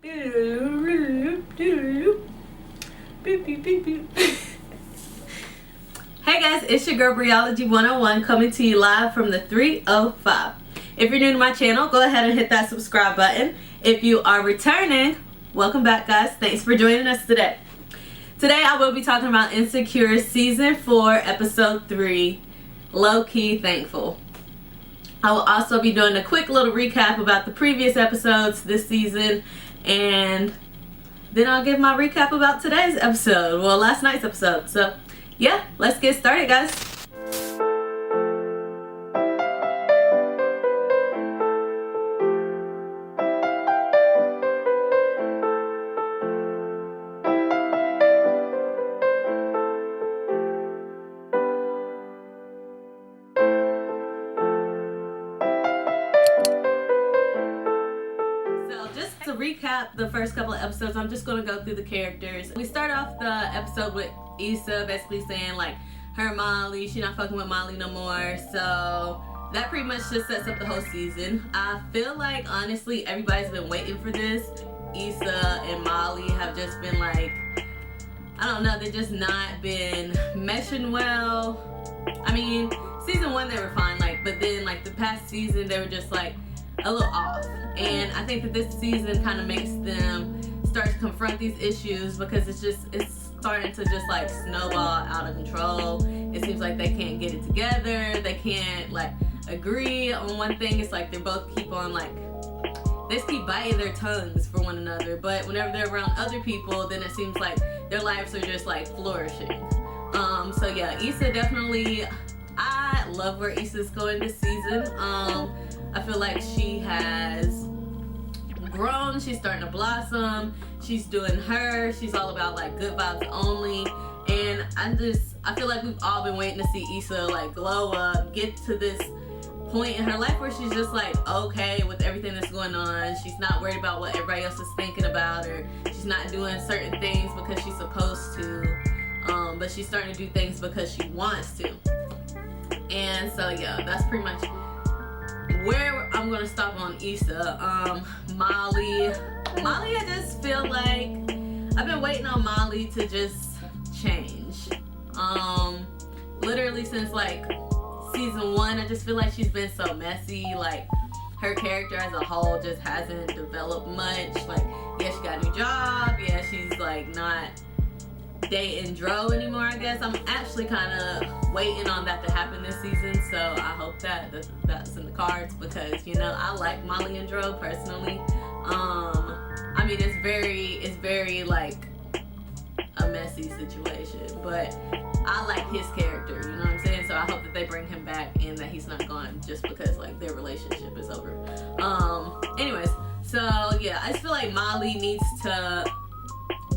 Hey guys, it's your girl Breology101 coming to you live from the 305. If you're new to my channel, go ahead and hit that subscribe button. If you are returning, welcome back guys. Thanks for joining us today. Today I will be talking about Insecure Season 4, Episode 3, Low-Key Thankful. I will also be doing a quick little recap about the previous episodes this season, and then I'll give my recap about today's episode, well, last night's episode. So yeah, let's get started guys. To recap the first couple of episodes, I'm just going to go through the characters. We start off the episode with Issa basically saying like her Molly, she's not fucking with Molly no more. So that pretty much just sets up the whole season. I feel like honestly everybody's been waiting for this. Issa and Molly have just been like, I don't know, they've just not been meshing well. I mean, season 1 they were fine, like, but then like the past season they were just like a little off, and I think that this season kind of makes them start to confront these issues because it's starting to just like snowball out of control. It seems like they can't get it together, they can't like agree on one thing. It's like they both keep on like, they just keep biting their tongues for one another, but whenever they're around other people then it seems like their lives are just like flourishing. So yeah, Issa definitely, I love where Issa's going this season. I feel like she has grown, she's starting to blossom, she's doing her, she's all about like good vibes only, and I feel like we've all been waiting to see Issa like glow up, get to this point in her life where she's just like okay with everything that's going on. She's not worried about what everybody else is thinking about her, she's not doing certain things because she's supposed to, but she's starting to do things because she wants to. And so yeah, that's pretty much where I'm gonna stop on Issa. Molly, I just feel like I've been waiting on Molly to just change. Literally since like season 1, I just feel like she's been so messy. Like her character as a whole just hasn't developed much. Like yeah, she got a new job. Yeah, she's like not dating Dro anymore, I guess. I'm actually kind of waiting on that to happen this season, so I hope that's in the cards because, you know, I like Molly and Dro personally. I mean, it's very like a messy situation, but I like his character, you know what I'm saying? So I hope that they bring him back and that he's not gone just because like their relationship is over. Anyways, so yeah, I just feel like Molly needs to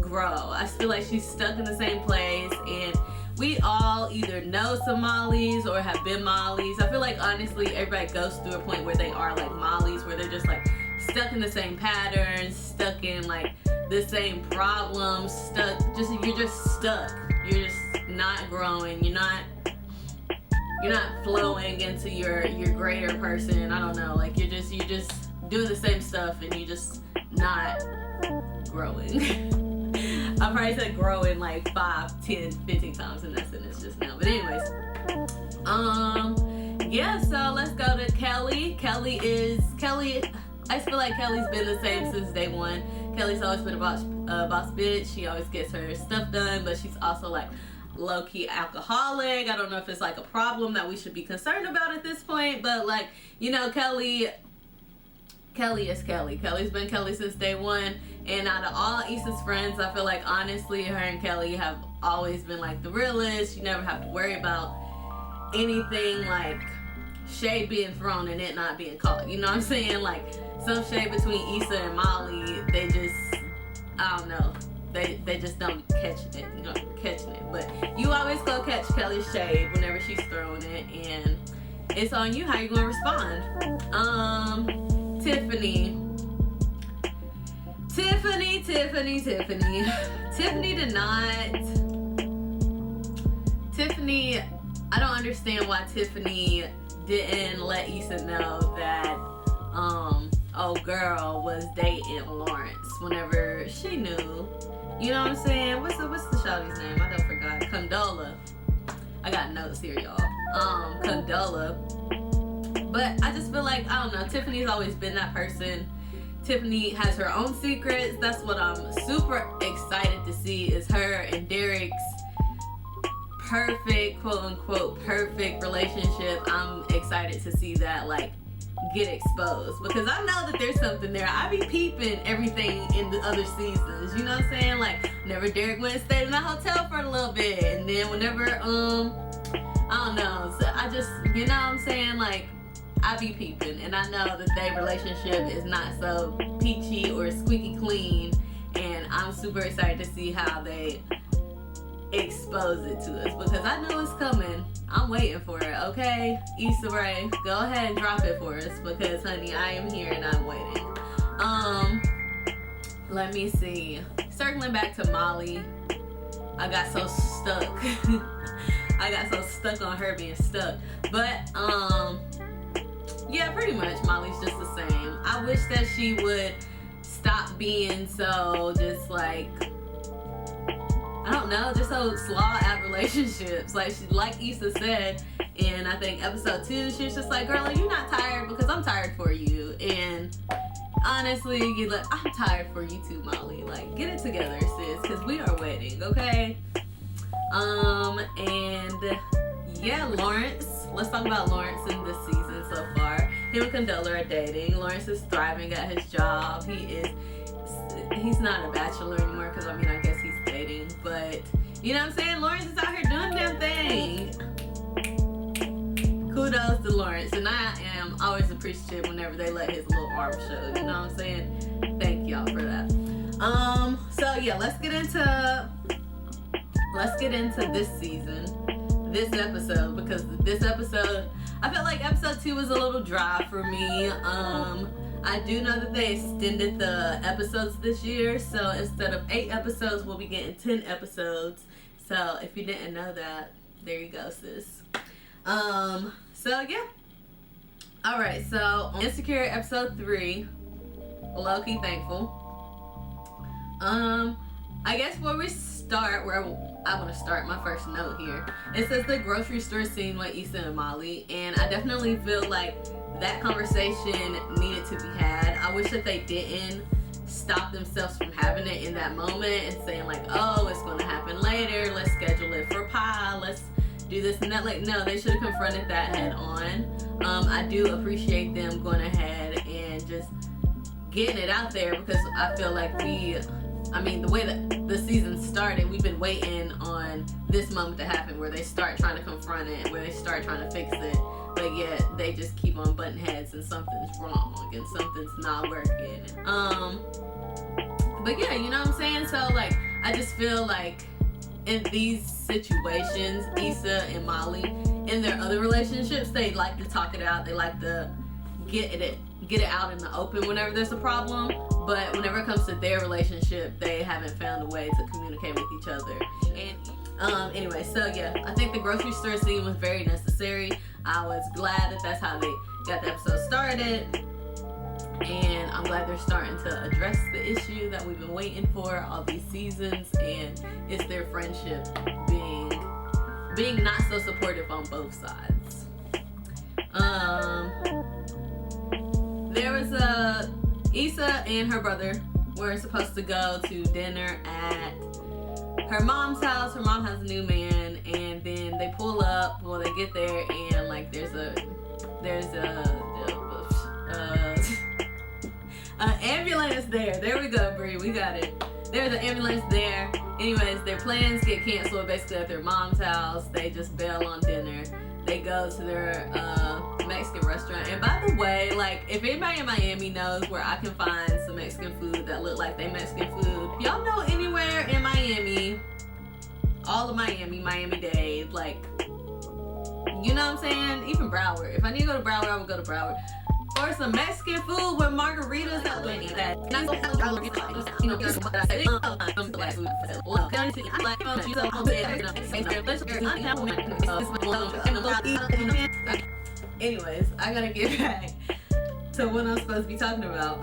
grow. I feel like she's stuck in the same place, and we all either know some Mollys or have been Mollys. I feel like honestly everybody goes through a point where they are like Mollys, where they're just like stuck in the same patterns, stuck in like the same problems, you're just stuck. You're just not growing. You're not flowing into your greater person. I don't know, like you're just doing the same stuff and you're just not growing. I probably said growing like 5, 10, 15 times in that sentence just now. But anyways, yeah, so let's go to Kelly. Kelly, I feel like Kelly's been the same since day 1. Kelly's always been a boss bitch. She always gets her stuff done, but she's also like low-key alcoholic. I don't know if it's like a problem that we should be concerned about at this point, but like, you know, Kelly is Kelly. Kelly's been Kelly since day 1. And out of all Issa's friends, I feel like honestly her and Kelly have always been like the realest. You never have to worry about anything like shade being thrown and it not being caught. You know what I'm saying? Like some shade between Issa and Molly, they just, I don't know, they just don't catching it, you know, catching it. But you always go catch Kelly's shade whenever she's throwing it, and it's on you how you're gonna respond. Tiffany did not. Tiffany, I don't understand why Tiffany didn't let Issa know that old girl was dating Lawrence whenever she knew. You know what I'm saying? What's the shawty's name? I don't forgot. Condola. I got notes here, y'all. Condola. But I just feel like, I don't know, Tiffany's always been that person. Tiffany has her own secrets. That's what I'm super excited to see, is her and Derek's perfect, quote unquote, perfect relationship. I'm excited to see that, like, get exposed, because I know that there's something there. I be peeping everything in the other seasons, you know what I'm saying? Like, whenever Derek went and stayed in the hotel for a little bit, and then whenever, I don't know, so I just, you know what I'm saying? Like, I be peeping, and I know that their relationship is not so peachy or squeaky clean, and I'm super excited to see how they expose it to us, because I know it's coming. I'm waiting for it, okay? Issa Rae, go ahead and drop it for us, because honey, I am here and I'm waiting. Let me see. Circling back to Molly, I got so stuck. I got so stuck on her being stuck. But yeah, pretty much Molly's just the same. I wish that she would stop being so just like, I don't know, just so slaw at relationships. Like Issa said in, I think, episode 2, she was just like, girl, are you not tired? Because I'm tired for you. And honestly, I'm tired for you too, Molly. Like, get it together, sis, because we are waiting, okay? And yeah, Lawrence. Let's talk about Lawrence in this season so far. Him and Condola are dating. Lawrence is thriving at his job. He's not a bachelor anymore, because I mean, I guess he's dating, but you know what I'm saying? Lawrence is out here doing damn thing. Kudos to Lawrence, and I am always appreciative whenever they let his little arm show, you know what I'm saying? Thank y'all for that. So yeah, let's get into this season, this episode, because this episode, I felt like episode 2 was a little dry for me. I do know that they extended the episodes this year, so instead of 8 episodes, we'll be getting 10 episodes. So if you didn't know that, there you go, sis. So yeah. Alright, so on Insecure episode 3, LOWKEY Thankful. I guess where we start, where I want to start my first note here, it says the grocery store scene with Issa and Molly, and I definitely feel like that conversation needed to be had. I wish that they didn't stop themselves from having it in that moment and saying like, oh, it's going to happen later, let's schedule it for pie, let's do this and that. Like, no, they should have confronted that head on. I do appreciate them going ahead and just getting it out there, because I feel like the way that the season started, we've been waiting on this moment to happen, where they start trying to confront it, where they start trying to fix it, but yet they just keep on butting heads and something's wrong and something's not working. But yeah, you know what I'm saying? So like, I just feel like in these situations, Issa and Molly, in their other relationships, they like to talk it out. They like to get it out in the open whenever there's a problem. But whenever it comes to their relationship, they haven't found a way to communicate with each other. And anyway, so yeah, I think the grocery store scene was very necessary. I was glad that that's how they got the episode started. And I'm glad they're starting to address the issue that we've been waiting for all these seasons, and it's their friendship being not so supportive on both sides. There was Issa and her brother were supposed to go to dinner at her mom's house. Her mom has a new man, and then they pull up. Well, they get there, and like there's an ambulance there. There we go, Bree. We got it. There's an ambulance there. Anyways, their plans get canceled basically at their mom's house. They just bail on dinner. They go to their Mexican restaurant. And by the way, like, if anybody in Miami knows where I can find some Mexican food that look like they Mexican food, y'all know anywhere in Miami, all of Miami, Miami-Dade, like, you know what I'm saying? Even Broward. If I need to go to Broward, I would go to Broward. Or some Mexican food with margaritas. I don't need that. Anyways, I gotta get back to what I'm supposed to be talking about.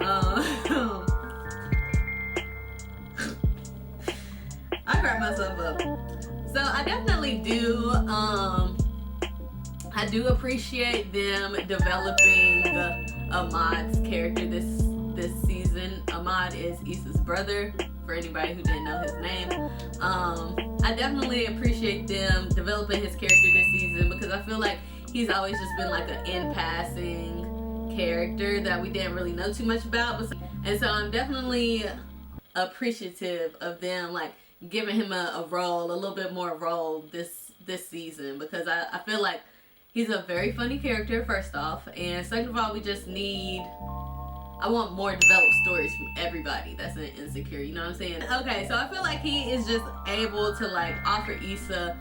I cracked myself up. So I definitely do. I do appreciate them developing Ahmad's character this season. Ahmad is Issa's brother, for anybody who didn't know his name. I definitely appreciate them developing his character this season because I feel like he's always just been like an in-passing character that we didn't really know too much about. And so I'm definitely appreciative of them like giving him a role, a little bit more role this season, because I feel like he's a very funny character, first off, and second of all, I want more developed stories from everybody that's an insecure, you know what I'm saying? Okay, so I feel like he is just able to like offer Issa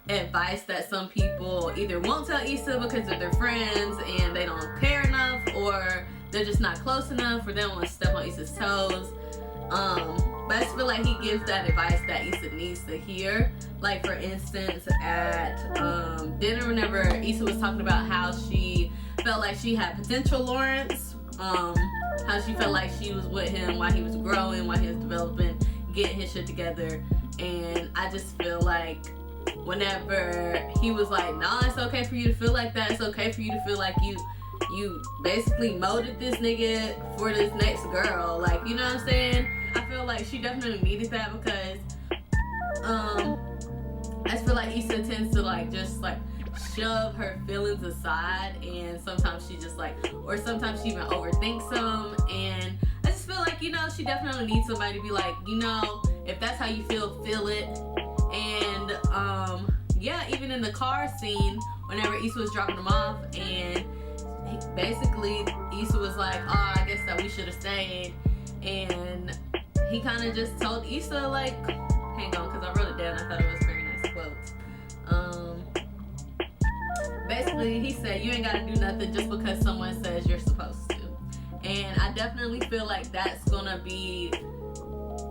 advice that some people either won't tell Issa because of their friends and they don't care enough, or they're just not close enough, or they don't want to step on Issa's toes. But I just feel like he gives that advice that Issa needs to hear. Like, for instance, at dinner, whenever Issa was talking about how she felt like she had potential Lawrence, how she felt like she was with him while he was growing, while he was developing, getting his shit together. And I just feel like whenever he was like, nah, it's okay for you to feel like that, it's okay for you to feel like you basically molded this nigga for this next girl, like, you know what I'm saying? I feel like she definitely needed that because I just feel like Issa tends to like just like shove her feelings aside, and sometimes she just like, or sometimes she even overthinks them, and I just feel like, you know, she definitely needs somebody to be like, you know, if that's how you feel it. And yeah, even in the car scene, whenever Issa was dropping him off, and basically Issa was like, oh, I guess that we should have stayed, and he kind of just told Issa like, hang on, because I wrote it down, I thought it was a very nice quote. Basically he said, you ain't gotta do nothing just because someone says you're supposed to. And I definitely feel like that's gonna be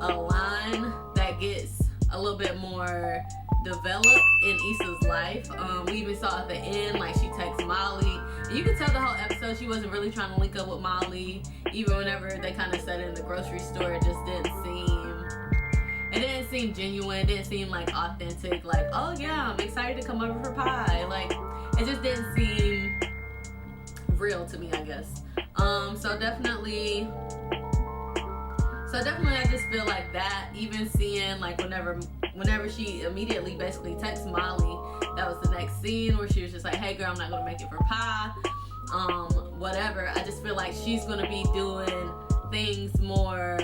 a line that gets a little bit more developed in Issa's life. We even saw at the end, like, she texts Molly, and you could tell the whole episode she wasn't really trying to link up with Molly. Even whenever they kind of said it in the grocery store, it just didn't seem genuine. It didn't seem like authentic, like, oh yeah, I'm excited to come over for pie. Like, it just didn't seem real to me, I guess. So definitely I just feel like that, even seeing like whenever she immediately basically texts Molly, that was the next scene where she was just like, hey girl, I'm not gonna make it for pie, whatever. I just feel like she's gonna be doing things more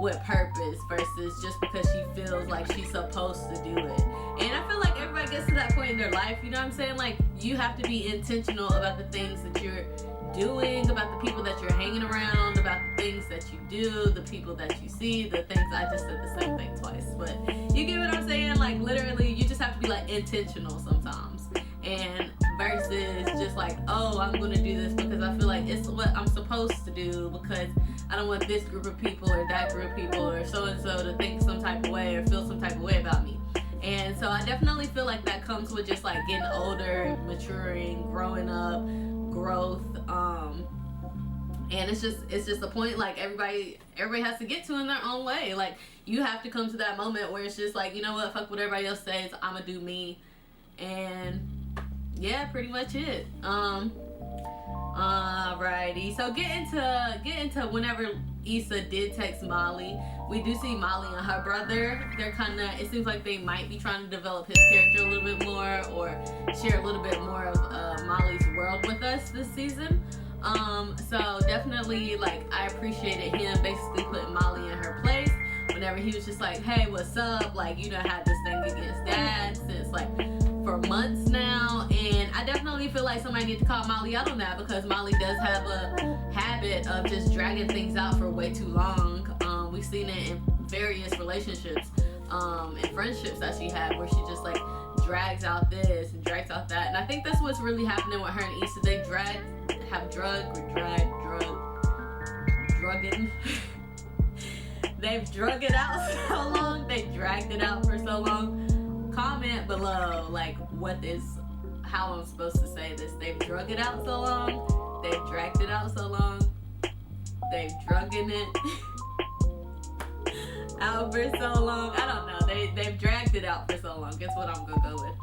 with purpose versus just because she feels like she's supposed to do it. And I feel like everybody gets to that point in their life, you know what I'm saying? Like, you have to be intentional about the things that you're doing, about the people that you're hanging around, about the things that you do, the people that you see, the things. I just said the same thing twice, but you get what I'm saying? Like, literally, you just have to be like intentional sometimes, and versus just like, oh, I'm gonna do this because I feel like it's what I'm supposed to do, because I don't want this group of people or that group of people or so and so to think some type of way or feel some type of way about me. And so I definitely feel like that comes with just like getting older, maturing, growing up, growth, and it's just a point like everybody has to get to in their own way. Like, you have to come to that moment where it's just like, you know what, fuck what everybody else says, I'ma do me. And yeah, pretty much it. Alrighty, so get into whenever Issa did text Molly, we do see Molly and her brother. They're kind of, it seems like they might be trying to develop his character a little bit more, or share a little bit more of Molly's world with us this season. So definitely, like, I appreciated him basically putting Molly in her place whenever he was just like, hey, what's up? Like, you know, had this thing against dad since like for months now, and I definitely feel like somebody needs to call Molly out on that, because Molly does have a habit of just dragging things out for way too long. We've seen it in various relationships, and friendships that she had, where she just like drags out this and drags out that, and I think that's what's really happening with her and Issa. They they've drug it out so long, they dragged it out for so long. Comment below like how I'm supposed to say this. They've drug it out so long, they've dragged it out so long. They've drunken it out for so long. I don't know. They've dragged it out for so long. Guess what I'm gonna go with.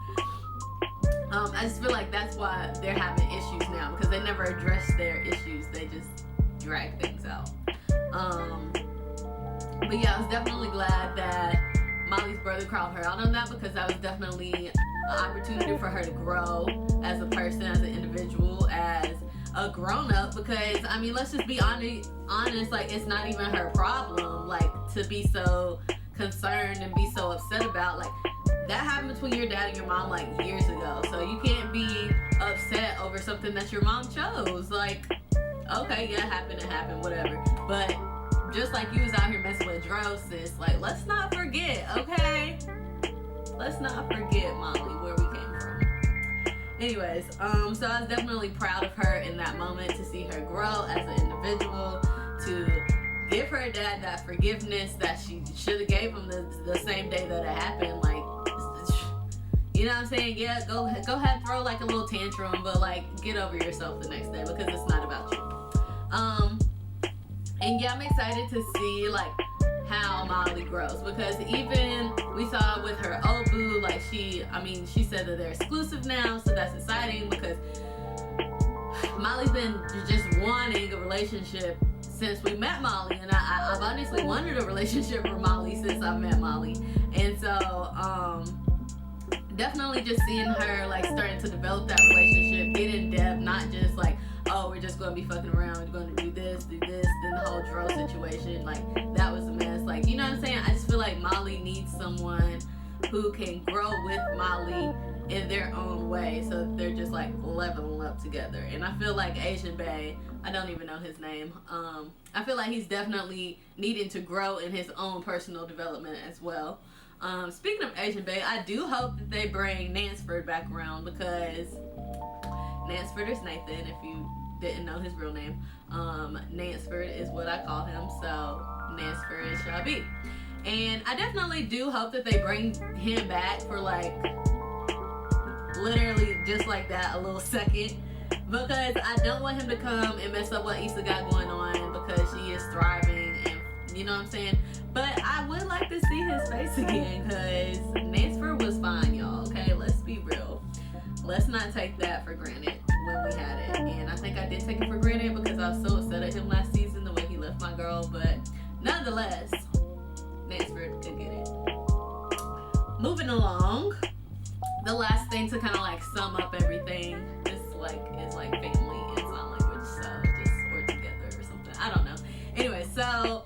I just feel like that's why they're having issues now, because they never address their issues. They just drag things out. But yeah, I was definitely glad that Molly's brother called her out on that, because that was definitely an opportunity for her to grow as a person, as an individual, as a grown-up. Because I mean, let's just be honest, like, it's not even her problem, like, to be so concerned and be so upset about. Like, that happened between your dad and your mom like years ago, so you can't be upset over something that your mom chose. Like, okay, yeah, it happened, whatever. But just like you was out here messing with Dro, sis, like, let's not forget, okay? Let's not forget, Molly, where we came from. Anyways, so I was definitely proud of her in that moment, to see her grow as an individual, to give her dad that forgiveness that she should have gave him the same day that it happened. Like, you know what I'm saying? Yeah, go ahead, throw like a little tantrum, but like, get over yourself the next day, because it's not about you. And yeah, I'm excited to see like how Molly grows, because even we saw with her old boo, like she said that they're exclusive now, so that's exciting, because Molly's been just wanting a relationship since we met Molly, and I've honestly wanted a relationship with Molly since I met Molly. And so definitely just seeing her like starting to develop that relationship, get in depth, not just like, oh, we're just gonna be fucking around, we're gonna do this, then the whole Dro situation, like, that was a mess. Like, you know what I'm saying? I just feel like Molly needs someone who can grow with Molly in their own way, so that they're just like leveling up together. And I feel like Asian Bae, I don't even know his name, I feel like he's definitely needing to grow in his own personal development as well. Speaking of Asian Bae, I do hope that they bring Nansford back around, because Nansford is Nathan, if you didn't know his real name. Nansford is what I call him, so Nansford is shall be. And I definitely do hope that they bring him back for like literally just like that, a little second, because I don't want him to come and mess up what Issa got going on, because she is thriving, and you know what I'm saying. But I would like to see his face again, because Nansford was fine, y'all. Okay, let's be real. Let's not take that for granted when we had it. And I think I did take it for granted, because I was so upset at him last season, the way he left my girl. But nonetheless, Nansford could get it. Moving along, the last thing to kind of like sum up everything, is like family in sign language, so just or together or something. I don't know. Anyway, so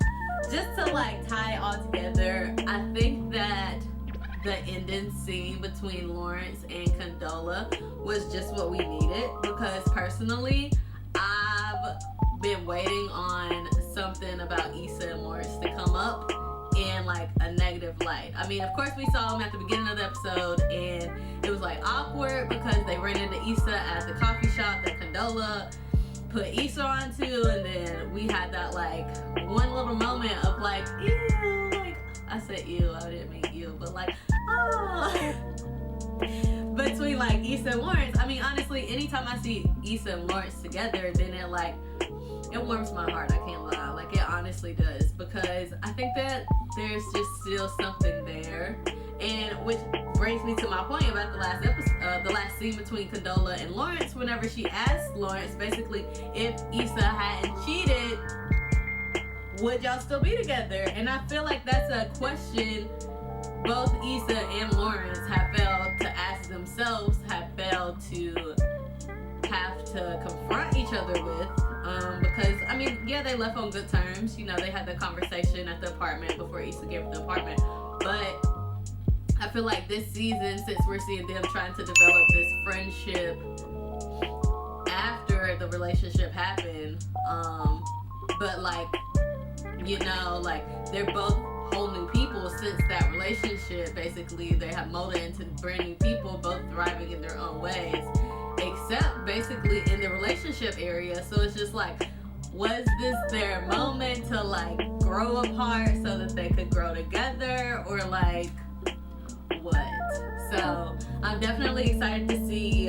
just to like tie it all together, I think that the ending scene between Lawrence and Condola was just what we needed, because personally, I've been waiting on something about Issa and Lawrence to come up in like a negative light. I mean, of course we saw them at the beginning of the episode, and it was like awkward because they ran into Issa at the coffee shop that Condola put Issa onto, and then we had that like one little moment of like, ew, like, I said ew, I didn't mean ew, but like, oh, between like Issa and Lawrence. I mean, honestly, anytime I see Issa and Lawrence together, then it warms my heart, I can't lie. Like, it honestly does, because I think that there's just still something there. And which brings me to my point about the last episode, the last scene between Condola and Lawrence, whenever she asked Lawrence basically if Issa hadn't cheated, would y'all still be together? And I feel like that's a question both Issa and Lawrence have failed to ask themselves, have failed to have to confront each other with. Because, I mean, yeah, they left on good terms. You know, they had the conversation at the apartment before Issa gave them the apartment. But I feel like this season, since we're seeing them trying to develop this friendship after the relationship happened, but like, you know, like, they're both whole new people since that relationship. Basically, they have molded into brand new people, both thriving in their own ways, except basically in the relationship area. So it's just like, was this their moment to like grow apart so that they could grow together, or like what? So I'm definitely excited to see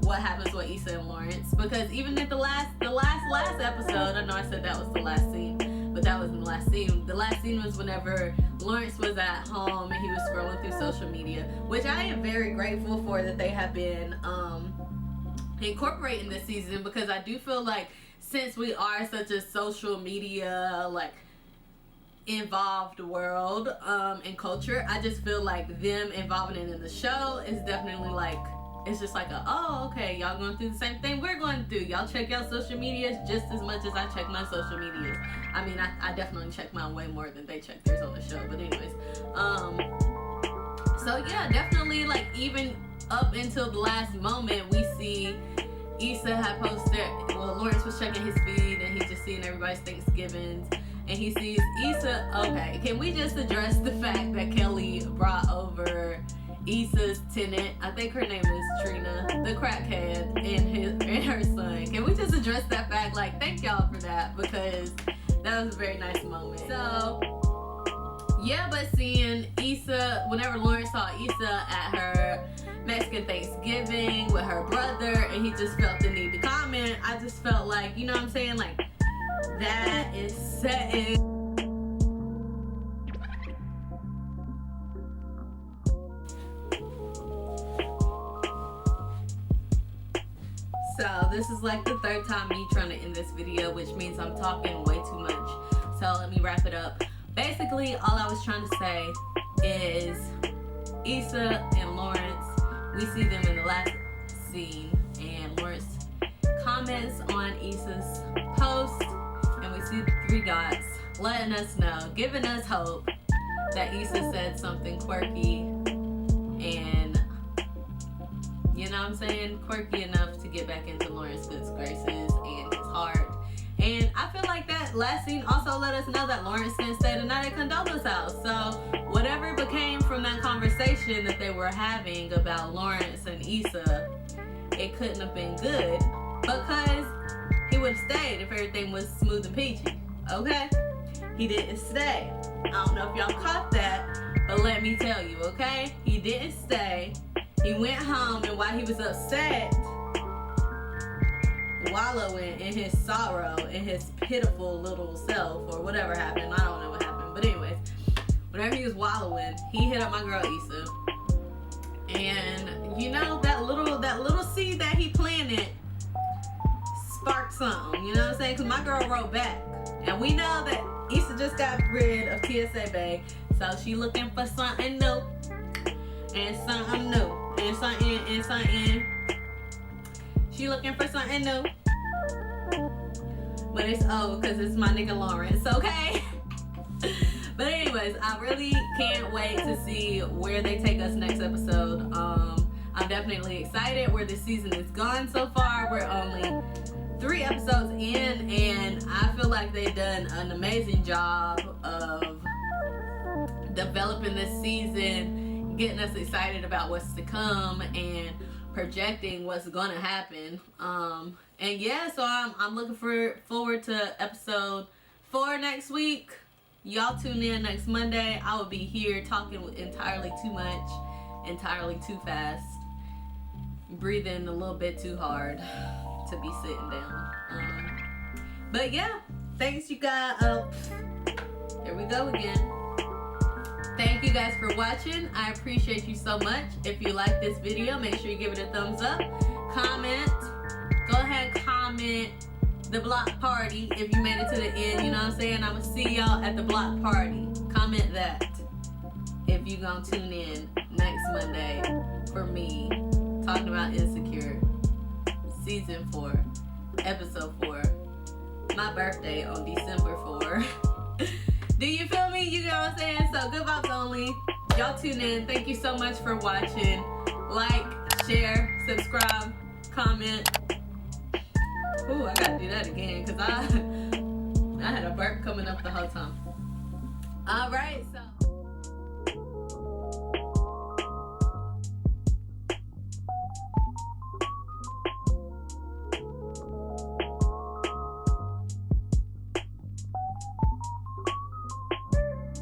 what happens with Issa and Lawrence, because even at the last episode, I know I said that was the last scene, but that wasn't the last scene. The last scene was whenever Lawrence was at home and he was scrolling through social media, which I am very grateful for that they have been incorporating this season, because I do feel like since we are such a social media like involved world and culture, I just feel like them involving it in the show is definitely like, it's just like oh, okay, y'all going through the same thing we're going through. Y'all check y'all social medias just as much as I check my social medias. I mean, I definitely check mine way more than they check theirs on the show, but anyways, so yeah, definitely like even up until the last moment, we see Issa had posted, well, Lawrence was checking his feed and he's just seeing everybody's Thanksgivings, and he sees Issa. Okay, can we just address the fact that Kelly brought over Issa's tenant, I think her name is Trina, the crackhead, and her son? Can we just address that fact? Like, thank y'all for that, because that was a very nice moment. So yeah, but seeing Issa, whenever Lawrence saw Issa at her Mexican Thanksgiving with her brother, and he just felt the need to comment, I just felt like, you know what I'm saying, like, that is setting. So this is like the third time me trying to end this video, which means I'm talking way too much. So let me wrap it up. Basically, all I was trying to say is Issa and Lawrence, we see them in the last scene, and Lawrence comments on Issa's post, and we see the 3 dots letting us know, giving us hope that Issa said something quirky, and you know what I'm saying, quirky enough to get back into Lawrence's good graces and his heart. And I feel like that last scene also let us know that Lawrence didn't stay the night at Condola's house. So whatever became from that conversation that they were having about Lawrence and Issa, it couldn't have been good, because he would have stayed if everything was smooth and peachy. Okay? He didn't stay. I don't know if y'all caught that, but let me tell you, okay? He didn't stay. He went home, and while he was upset, wallowing in his sorrow, in his pitiful little self, or whatever happened, I don't know what happened, but anyways, whenever he was wallowing, he hit up my girl Issa, and you know, that little seed that he planted sparked something, you know what I'm saying, because my girl wrote back, and we know that Issa just got rid of TSA Bay, so she looking for something new, and something new, and something, she looking for something new. But it's old because it's my nigga Lawrence, okay? But anyways, I really can't wait to see where they take us next episode. I'm definitely excited where this season is gone so far. We're only 3 episodes in, and I feel like they've done an amazing job of developing this season, getting us excited about what's to come, and projecting what's gonna happen. And yeah, so I'm looking forward to episode 4 next week. Y'all tune in next Monday. I will be here talking entirely too much, entirely too fast, breathing a little bit too hard to be sitting down. But yeah, thanks you guys. Here we go again. Thank you guys for watching. I appreciate you so much. If you like this video, make sure you give it a thumbs up. Comment. Go ahead, comment the block party if you made it to the end. You know what I'm saying? I'm going to see y'all at the block party. Comment that if you going to tune in next Monday for me talking about Insecure Season 4, Episode 4. My birthday on December 4. Do you feel me? You know what I'm saying? So good vibes only. Y'all tune in. Thank you so much for watching. Like, share, subscribe, comment. Ooh, I gotta do that again because I had a burp coming up the whole time. Alright, so